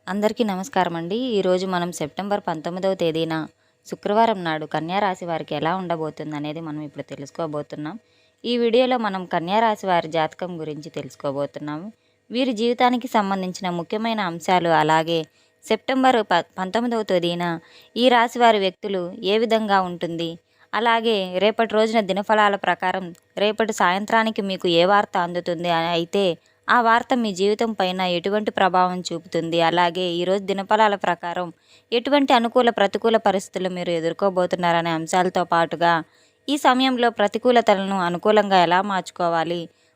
అందరికీ నమస్కారం అండి. ఈరోజు మనం సెప్టెంబర్ 19వ తేదీన శుక్రవారం నాడు కన్యా రాశి వారికి ఎలా ఉండబోతుంది అనేది మనం ఇప్పుడు తెలుసుకోబోతున్నాం. ఈ వీడియోలో మనం కన్యా రాశి వారి జాతకం గురించి తెలుసుకోబోతున్నాము. వీరి జీవితానికి సంబంధించిన ముఖ్యమైన అంశాలు, అలాగే సెప్టెంబర్ 19వ తేదీన ఈ రాశి వారి వ్యక్తులు ఏ విధంగా ఉంటుంది, అలాగే రేపటి రోజున దినఫలాల ప్రకారం రేపటి సాయంత్రానికి మీకు ఏ వార్త అందుతుంది అయితే ఆ వార్త మీ జీవితం పైన ఎటువంటి ప్రభావం చూపుతుంది, అలాగే ఈరోజు దినఫలాల ప్రకారం ఎటువంటి అనుకూల ప్రతికూల పరిస్థితులు మీరు ఎదుర్కోబోతున్నారనే అంశాలతో పాటుగా ఈ సమయంలో ప్రతికూలతలను అనుకూలంగా ఎలా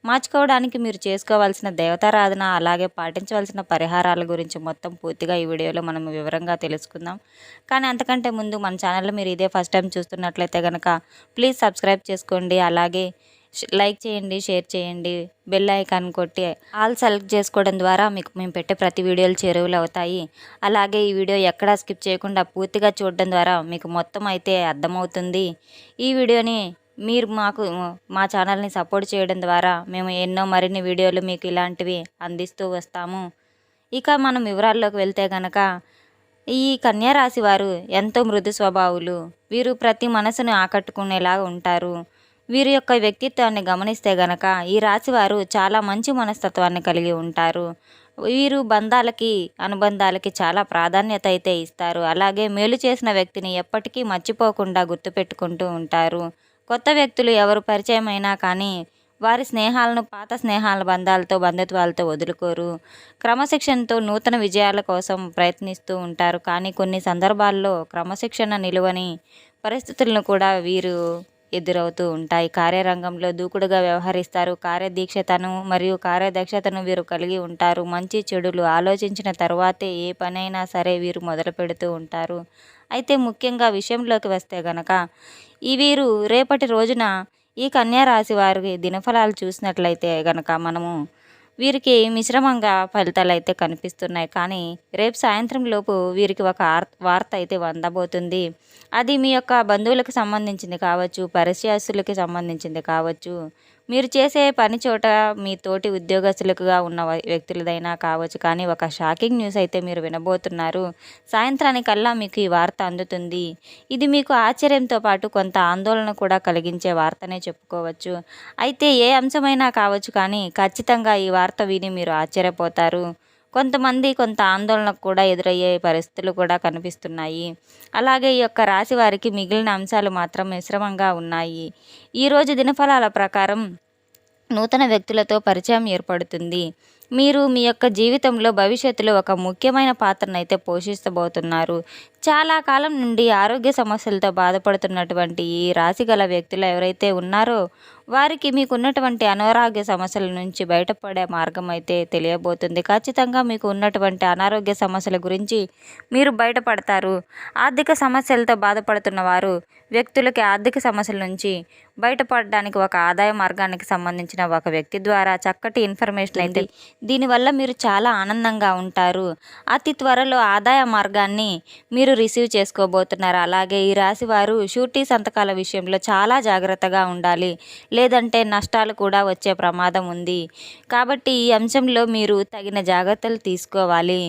మార్చుకోవడానికి మీరు చేసుకోవాల్సిన దేవతారాధన, అలాగే పాటించవలసిన పరిహారాల గురించి మొత్తం పూర్తిగా ఈ వీడియోలో మనం వివరంగా తెలుసుకుందాం. కానీ అంతకంటే ముందు మన ఛానల్లో మీరు ఇదే ఫస్ట్ టైం చూస్తున్నట్లయితే కనుక ప్లీజ్ సబ్స్క్రైబ్ చేసుకోండి, అలాగే లైక్ చేయండి, షేర్ చేయండి, బెల్ ఐకాన్ కొట్టి ఆల్ సెలెక్ట్ చేసుకోవడం ద్వారా మీకు మేము పెట్టే ప్రతి వీడియోలు చేరువలు అవుతాయి. అలాగే ఈ వీడియో ఎక్కడా స్కిప్ చేయకుండా పూర్తిగా చూడడం ద్వారా మీకు మొత్తం అయితే అర్థమవుతుంది. ఈ వీడియోని మీరు మా ఛానల్ని సపోర్ట్ చేయడం ద్వారా మేము ఎన్నో మరిన్ని వీడియోలు మీకు ఇలాంటివి అందిస్తూ వస్తాము. ఇక మనం వివరాల్లోకి వెళ్తే కనుక ఈ కన్యా రాశి వారు ఎంతో మృదు స్వభావులు. వీరు ప్రతి మనసును ఆకట్టుకునేలా ఉంటారు. వీరి యొక్క వ్యక్తిత్వాన్ని గమనిస్తే గనక ఈ రాశివారు చాలా మంచి మనస్తత్వాన్ని కలిగి ఉంటారు. వీరు అనుబంధాలకి చాలా ప్రాధాన్యత అయితే ఇస్తారు. అలాగే మేలు చేసిన వ్యక్తిని ఎప్పటికీ మర్చిపోకుండా గుర్తుపెట్టుకుంటూ ఉంటారు. కొత్త వ్యక్తులు ఎవరు పరిచయమైనా కానీ వారి పాత స్నేహాల బంధుత్వాలతో వదులుకోరు. క్రమశిక్షణతో నూతన విజయాల కోసం ప్రయత్నిస్తూ ఉంటారు. కానీ కొన్ని సందర్భాల్లో క్రమశిక్షణ నిలువని పరిస్థితులను కూడా వీరు ఎదురవుతూ ఉంటాయి. కార్యరంగంలో దూకుడుగా వ్యవహరిస్తారు. కార్యదీక్షతను మరియు కార్యదక్షతను వీరు కలిగి ఉంటారు. మంచి చెడులు ఆలోచించిన తర్వాతే ఏ పనైనా సరే వీరు మొదలు పెడుతూ ఉంటారు. అయితే ముఖ్యంగా విషయంలోకి వస్తే గనక వీరు రేపటి రోజున ఈ కన్యా రాశి వారి దినఫలాలు చూసినట్లయితే గనక మనము వీరికి మిశ్రమంగా ఫలితాలు అయితే కనిపిస్తున్నాయి. కానీ రేపు సాయంత్రం లోపు వీరికి ఒక వార్త అయితే అందబోతుంది. అది మీ యొక్క బంధువులకు సంబంధించింది కావచ్చు, పరిచయస్తులకి సంబంధించింది కావచ్చు, మీరు చేసే పని చోట మీ తోటి ఉద్యోగస్తులుగా ఉన్న వ్యక్తులదైనా కావచ్చు. కానీ ఒక షాకింగ్ న్యూస్ అయితే మీరు వినబోతున్నారు. సాయంత్రానికల్లా మీకు ఈ వార్త అందుతుంది. ఇది మీకు ఆశ్చర్యంతో పాటు కొంత ఆందోళన కూడా కలిగించే వార్తనే చెప్పుకోవచ్చు. అయితే ఏ అంశమైనా కావచ్చు, కానీ ఖచ్చితంగా ఈ వార్త విని మీరు ఆశ్చర్యపోతారు. కొంతమంది కొంత ఆందోళనకు కూడా ఎదురయ్యే పరిస్థితులు కూడా కనిపిస్తున్నాయి. అలాగే ఈ యొక్క రాశి వారికి మిగిలిన అంశాలు మాత్రం మిశ్రమంగా ఉన్నాయి. ఈరోజు దినఫలాల ప్రకారం నూతన వ్యక్తులతో పరిచయం ఏర్పడుతుంది. మీరు మీ యొక్క జీవితంలో భవిష్యత్తులో ఒక ముఖ్యమైన పాత్రను అయితే పోషిస్తబోతున్నారు. చాలా కాలం నుండి ఆరోగ్య సమస్యలతో బాధపడుతున్నటువంటి ఈ రాశి గల వ్యక్తులు ఎవరైతే ఉన్నారో వారికి మీకున్నటువంటి అనారోగ్య సమస్యల నుంచి బయటపడే మార్గం అయితే తెలియబోతుంది. ఖచ్చితంగా మీకు ఉన్నటువంటి అనారోగ్య సమస్యల గురించి మీరు బయటపడతారు. ఆర్థిక సమస్యలతో బాధపడుతున్న వారు వ్యక్తులకి ఆర్థిక సమస్యల నుంచి బయటపడడానికి ఒక ఆదాయ మార్గానికి సంబంధించిన ఒక వ్యక్తి ద్వారా చక్కటి ఇన్ఫర్మేషన్ అయితే దీనివల్ల మీరు చాలా ఆనందంగా ఉంటారు. అతి త్వరలో ఆదాయ మార్గాన్ని మీరు రిసీవ్ చేసుకోబోతున్నారు. అలాగే ఈ రాశి వారు షూరిటీ సంతకాల విషయంలో చాలా జాగ్రత్తగా ఉండాలి, లేదంటే నష్టాలు కూడా వచ్చే ప్రమాదం ఉంది. కాబట్టి ఈ అంశంలో మీరు తగిన జాగ్రత్తలు తీసుకోవాలి.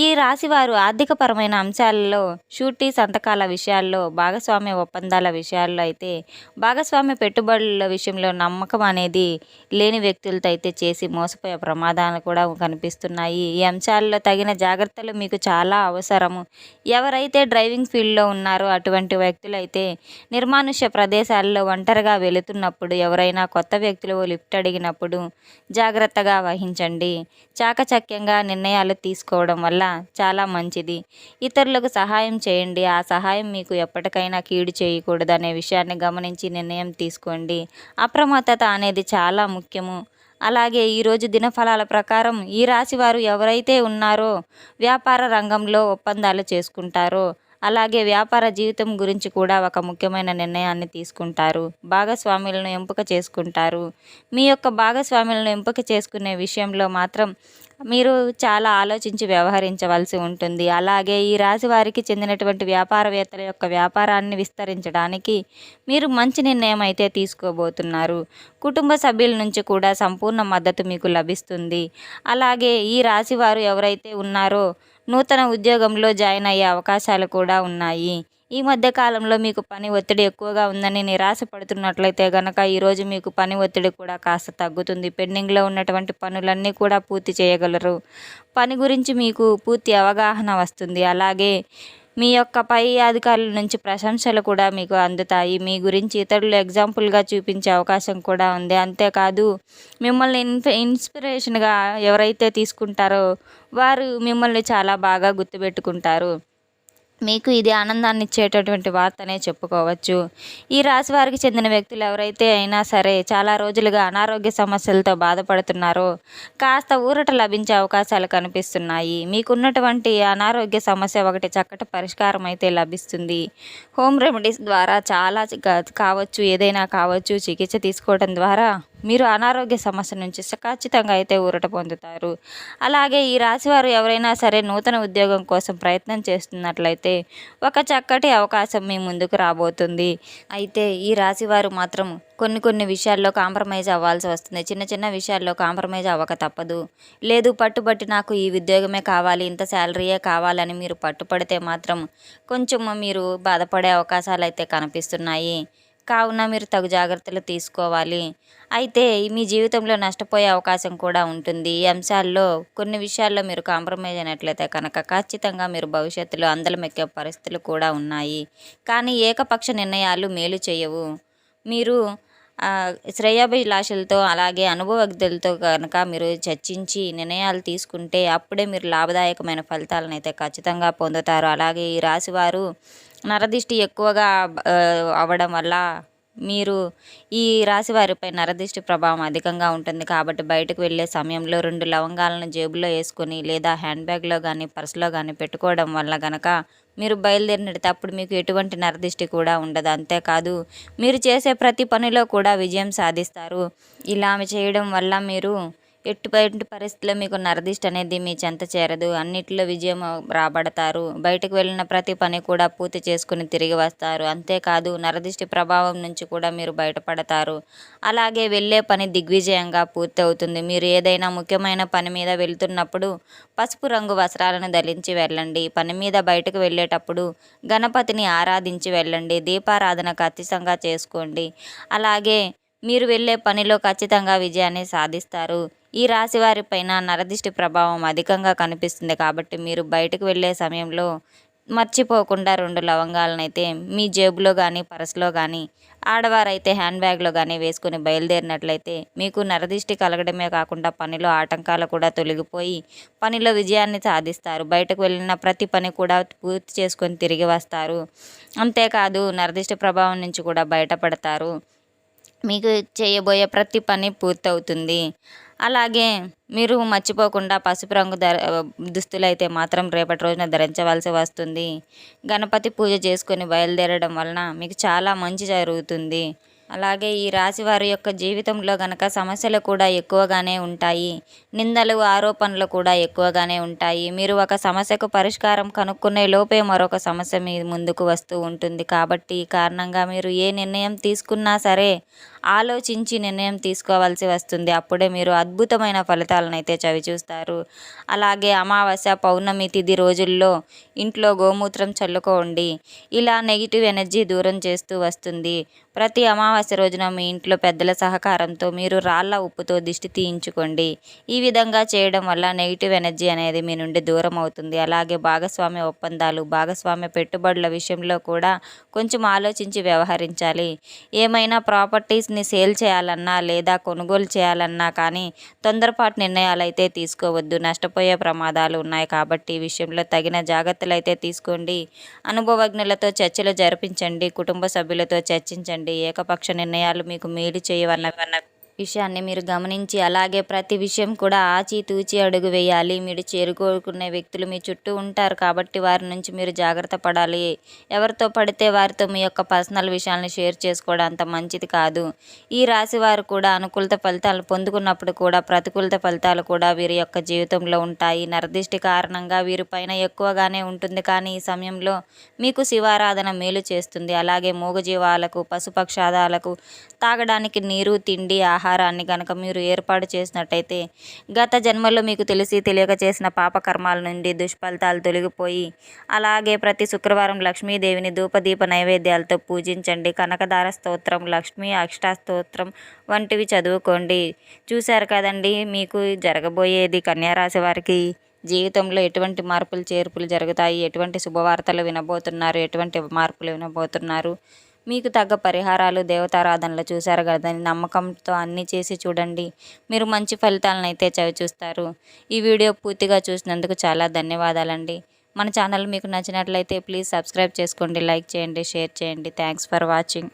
ఈ రాశివారు ఆర్థికపరమైన అంశాలలో షూరిటీ సంతకాల విషయాల్లో, భాగస్వామ్య ఒప్పందాల విషయాల్లో అయితే భాగస్వామ్య పెట్టుబడుల విషయంలో నమ్మకం అనేది లేని వ్యక్తులతో అయితే చేసి మోసపోయే ప్రమాదాలు కూడా కనిపిస్తున్నాయి. ఈ అంశాల్లో తగిన జాగ్రత్తలు మీకు చాలా అవసరము. ఎవరైతే డ్రైవింగ్ ఫీల్డ్లో ఉన్నారో అటువంటి వ్యక్తులైతే నిర్మానుష్య ప్రదేశాల్లో ఒంటరిగా వెళుతున్నప్పుడు, ఎవరైనా కొత్త వ్యక్తులు లిఫ్ట్ అడిగినప్పుడు జాగ్రత్తగా వహించండి. చాకచక్యంగా నిర్ణయాలు తీసుకోవడం వల్ల చాలా మంచిది. ఇతరులకు సహాయం చేయండి. ఆ సహాయం మీకు ఎప్పటికైనా కీడు చేయకూడదనే విషయాన్ని గమనించి నిర్ణయం తీసుకోండి. అప్రమత్తత అనేది చాలా ముఖ్యము. అలాగే ఈరోజు దినఫలాల ప్రకారం ఈ రాశి వారు ఎవరైతే ఉన్నారో వ్యాపార రంగంలో ఒప్పందాలు చేసుకుంటారో, అలాగే వ్యాపార జీవితం గురించి కూడా ఒక ముఖ్యమైన నిర్ణయాన్ని తీసుకుంటారు. భాగస్వాములను ఎంపిక చేసుకుంటారు. మీ యొక్క భాగస్వాములను ఎంపిక చేసుకునే విషయంలో మాత్రం మీరు చాలా ఆలోచించి వ్యవహరించవలసి ఉంటుంది. అలాగే ఈ రాశి వారికి చెందినటువంటి వ్యాపారవేత్తల యొక్క వ్యాపారాన్ని విస్తరించడానికి మీరు మంచి నిర్ణయం అయితే తీసుకోబోతున్నారు. కుటుంబ సభ్యుల నుంచి కూడా సంపూర్ణ మద్దతు మీకు లభిస్తుంది. అలాగే ఈ రాశి వారు ఎవరైతే ఉన్నారో నూతన ఉద్యోగంలో జాయిన్ అయ్యే అవకాశాలు కూడా ఉన్నాయి. ఈ మధ్య కాలంలో మీకు పని ఒత్తిడి ఎక్కువగా ఉందని నిరాశ పడుతున్నట్లయితే గనక ఈరోజు మీకు పని ఒత్తిడి కూడా కాస్త తగ్గుతుంది. పెండింగ్లో ఉన్నటువంటి పనులన్నీ కూడా పూర్తి చేయగలరు. పని గురించి మీకు పూర్తి అవగాహన వస్తుంది. అలాగే మీ యొక్క పై అధికారుల నుంచి ప్రశంసలు కూడా మీకు అందుతాయి. మీ గురించి ఇతరులు ఎగ్జాంపుల్గా చూపించే అవకాశం కూడా ఉంది. అంతేకాదు మిమ్మల్ని ఇన్స్పిరేషన్గా ఎవరైతే తీసుకుంటారో వారు మిమ్మల్ని చాలా బాగా గుర్తుపెట్టుకుంటారు. మీకు ఇది ఆనందాన్ని ఇచ్చేటటువంటి వార్తనే చెప్పుకోవచ్చు. ఈ రాశి వారికి చెందిన వ్యక్తులు ఎవరైతే అయినా సరే చాలా రోజులుగా అనారోగ్య సమస్యలతో బాధపడుతున్నారో కాస్త ఊరట లభించే అవకాశాలు కనిపిస్తున్నాయి. మీకున్నటువంటి అనారోగ్య సమస్య ఒకటి చక్కటి పరిష్కారం అయితే లభిస్తుంది. హోమ్ రెమెడీస్ ద్వారా చాలా కావచ్చు, ఏదైనా కావచ్చు, చికిత్స తీసుకోవడం ద్వారా మీరు అనారోగ్య సమస్య నుంచి ఖచ్చితంగా అయితే ఊరట పొందుతారు. అలాగే ఈ రాశివారు ఎవరైనా సరే నూతన ఉద్యోగం కోసం ప్రయత్నం చేస్తున్నట్లయితే ఒక చక్కటి అవకాశం మీ ముందుకు రాబోతుంది. అయితే ఈ రాశివారు మాత్రం కొన్ని విషయాల్లో కాంప్రమైజ్ అవ్వాల్సి వస్తుంది. చిన్న చిన్న విషయాల్లో కాంప్రమైజ్ అవ్వక తప్పదు. లేదు పట్టుబట్టి నాకు ఈ ఉద్యోగమే కావాలి, ఇంత శాలరీయే కావాలని మీరు పట్టుపడితే మాత్రం కొంచెం మీరు బాధపడే అవకాశాలు అయితే కనిపిస్తున్నాయి. కావున మీరు తగు జాగ్రత్తలు తీసుకోవాలి. అయితే మీ జీవితంలో నష్టపోయే అవకాశం కూడా ఉంటుంది. ఈ అంశాల్లో కొన్ని విషయాల్లో మీరు కాంప్రమైజ్ అయినట్లయితే కనుక ఖచ్చితంగా మీరు భవిష్యత్తులో అందలమెక్కే పరిస్థితులు కూడా ఉన్నాయి. కానీ ఏకపక్ష నిర్ణయాలు మేలు చేయవు. మీరు శ్రేయోభిలాషులతో అలాగే అనుభవజ్ఞులతో కనుక మీరు చర్చించి నిర్ణయాలు తీసుకుంటే అప్పుడే మీరు లాభదాయకమైన ఫలితాలను అయితే ఖచ్చితంగా పొందుతారు. అలాగే ఈ రాశివారు నరదిష్టి ఎక్కువగా అవ్వడం వల్ల మీరు ఈ రాశి వారిపై నరదిష్టి ప్రభావం అధికంగా ఉంటుంది. కాబట్టి బయటకు వెళ్ళే సమయంలో 2 లవంగాలను జేబులో వేసుకొని లేదా హ్యాండ్ బ్యాగ్లో కానీ పర్సులో కానీ పెట్టుకోవడం వల్ల గనక మీరు బయలుదేరినప్పుడు మీకు ఎటువంటి నరదిష్టి కూడా ఉండదు. అంతేకాదు మీరు చేసే ప్రతి పనిలో కూడా విజయం సాధిస్తారు. ఇలా చేయడం వల్ల మీరు ఎటువంటి పరిస్థితుల్లో మీకు నరదిష్టి అనేది మీ చెంత చేరదు. అన్నిట్లో విజయం రాబడతారు. బయటకు వెళ్ళిన ప్రతి పని కూడా పూర్తి చేసుకుని తిరిగి వస్తారు. అంతేకాదు నరదిష్టి ప్రభావం నుంచి కూడా మీరు బయటపడతారు. అలాగే వెళ్ళే పని దిగ్విజయంగా పూర్తి అవుతుంది. మీరు ఏదైనా ముఖ్యమైన పని మీద వెళ్తున్నప్పుడు పసుపు రంగు వస్త్రాలను ధరించి వెళ్ళండి. పని మీద బయటకు వెళ్ళేటప్పుడు గణపతిని ఆరాధించి వెళ్ళండి. దీపారాధన ఖచ్చితంగా చేసుకోండి. అలాగే మీరు వెళ్ళే పనిలో ఖచ్చితంగా విజయాన్ని సాధిస్తారు. ఈ రాశి వారిపైన నరదిష్టి ప్రభావం అధికంగా కనిపిస్తుంది. కాబట్టి మీరు బయటకు వెళ్ళే సమయంలో మర్చిపోకుండా 2 లవంగాలనైతే మీ జేబులో కానీ పర్సులో కానీ ఆడవారైతే హ్యాండ్ బ్యాగ్లో కానీ వేసుకొని బయలుదేరినట్లయితే మీకు నరదిష్టి కలగడమే కాకుండా పనిలో ఆటంకాలు కూడా తొలగిపోయి పనిలో విజయాన్ని సాధిస్తారు. బయటకు వెళ్ళిన ప్రతి పని కూడా పూర్తి చేసుకొని తిరిగి వస్తారు. అంతేకాదు నరదిష్టి ప్రభావం నుంచి కూడా బయటపడతారు. మీకు చేయబోయే ప్రతి పని పూర్తవుతుంది. అలాగే మీరు మర్చిపోకుండా పసుపు రంగు దుస్తులైతే మాత్రం రేపటి రోజున ధరించవలసి వస్తుంది. గణపతి పూజ చేసుకొని బయలుదేరడం వలన మీకు చాలా మంచి జరుగుతుంది. అలాగే ఈ రాశి వారి యొక్క జీవితంలో గనక సమస్యలు కూడా ఎక్కువగానే ఉంటాయి. నిందలు ఆరోపణలు కూడా ఎక్కువగానే ఉంటాయి. మీరు ఒక సమస్యకు పరిష్కారం కనుక్కునే లోపే మరొక సమస్య మీ ముందుకు వస్తూ ఉంటుంది. కాబట్టి ఈ కారణంగా మీరు ఏ నిర్ణయం తీసుకున్నా సరే ఆలోచించి నిర్ణయం తీసుకోవాల్సి వస్తుంది. అప్పుడే మీరు అద్భుతమైన ఫలితాలను అయితే చవిచూస్తారు. అలాగే అమావాస్య పౌర్ణమి తిథి రోజుల్లో ఇంట్లో గోమూత్రం చల్లుకోండి. ఇలా నెగిటివ్ ఎనర్జీ దూరం చేస్తూ వస్తుంది. ప్రతి అమావాస్య రోజున మీ ఇంట్లో పెద్దల సహకారంతో మీరు రాళ్ళ ఉప్పుతో దిష్టి తీయించుకోండి. ఈ విధంగా చేయడం వల్ల నెగిటివ్ ఎనర్జీ అనేది మీ నుండి దూరం అవుతుంది. అలాగే భాగస్వామ్య ఒప్పందాలు, భాగస్వామ్య పెట్టుబడుల విషయంలో కూడా కొంచెం ఆలోచించి వ్యవహరించాలి. ఏమైనా ప్రాపర్టీస్ని సేల్ చేయాలన్నా లేదా కొనుగోలు చేయాలన్నా కానీ తొందరపాటు నిర్ణయాలు అయితే తీసుకోవద్దు. నష్టపోయే ప్రమాదాలు ఉన్నాయి. కాబట్టి ఈ విషయంలో తగిన జాగ్రత్తలు అయితే తీసుకోండి. అనుభవజ్ఞులతో చర్చలు జరిపించండి. కుటుంబ సభ్యులతో చర్చించండి. ఏకపక్ష నిర్ణయాలు మీకు మేలు చేయవన్న విషయాన్ని మీరు గమనించి అలాగే ప్రతి విషయం కూడా ఆచితూచి అడుగు వేయాలి. మీరు చేరుకోకునే వ్యక్తులు మీ చుట్టూ ఉంటారు కాబట్టి వారి నుంచి మీరు జాగ్రత్త పడాలి. ఎవరితో పడితే వారితో మీ యొక్క పర్సనల్ విషయాలను షేర్ చేసుకోవడం అంత మంచిది కాదు. ఈ రాశి వారు కూడా అనుకూలత ఫలితాలు పొందుకున్నప్పుడు కూడా ప్రతికూలత ఫలితాలు కూడా వీరి యొక్క జీవితంలో ఉంటాయి. నరదిష్టి కారణంగా వీరిపైన ఎక్కువగానే ఉంటుంది, కానీ ఈ సమయంలో మీకు శివారాధన మేలు చేస్తుంది. అలాగే మూగజీవాలకు, పశుపక్షాదాలకు తాగడానికి నీరు, తిండి, ఆహారాన్ని కనుక మీరు ఏర్పాటు చేసినట్టయితే గత జన్మలో మీకు తెలిసి తెలియక చేసిన పాపకర్మాల నుండి దుష్ఫలితాలు తొలగిపోయి, అలాగే ప్రతి శుక్రవారం లక్ష్మీదేవిని ధూపదీప నైవేద్యాలతో పూజించండి. కనకదార స్తోత్రం, లక్ష్మీ అష్టస్తోత్రం వంటివి చదువుకోండి. చూశారు కదండి మీకు జరగబోయేది. కన్యారాశి వారికి జీవితంలో ఎటువంటి మార్పులు చేర్పులు జరుగుతాయి, ఎటువంటి శుభవార్తలు వినబోతున్నారు, ఎటువంటి మార్పులు వినబోతున్నారు, మీకు తగ్గ పరిహారాలు, దేవతారాధనలు చూశారు కదండి. నమ్మకంతో అన్నీ చేసి చూడండి, మీరు మంచి ఫలితాలను అయితే చవిచూస్తారు. ఈ వీడియో పూర్తిగా చూసినందుకు చాలా ధన్యవాదాలండి. మన ఛానల్ మీకు నచ్చినట్లయితే ప్లీజ్ సబ్స్క్రైబ్ చేసుకోండి, లైక్ చేయండి, షేర్ చేయండి. Thanks for watching.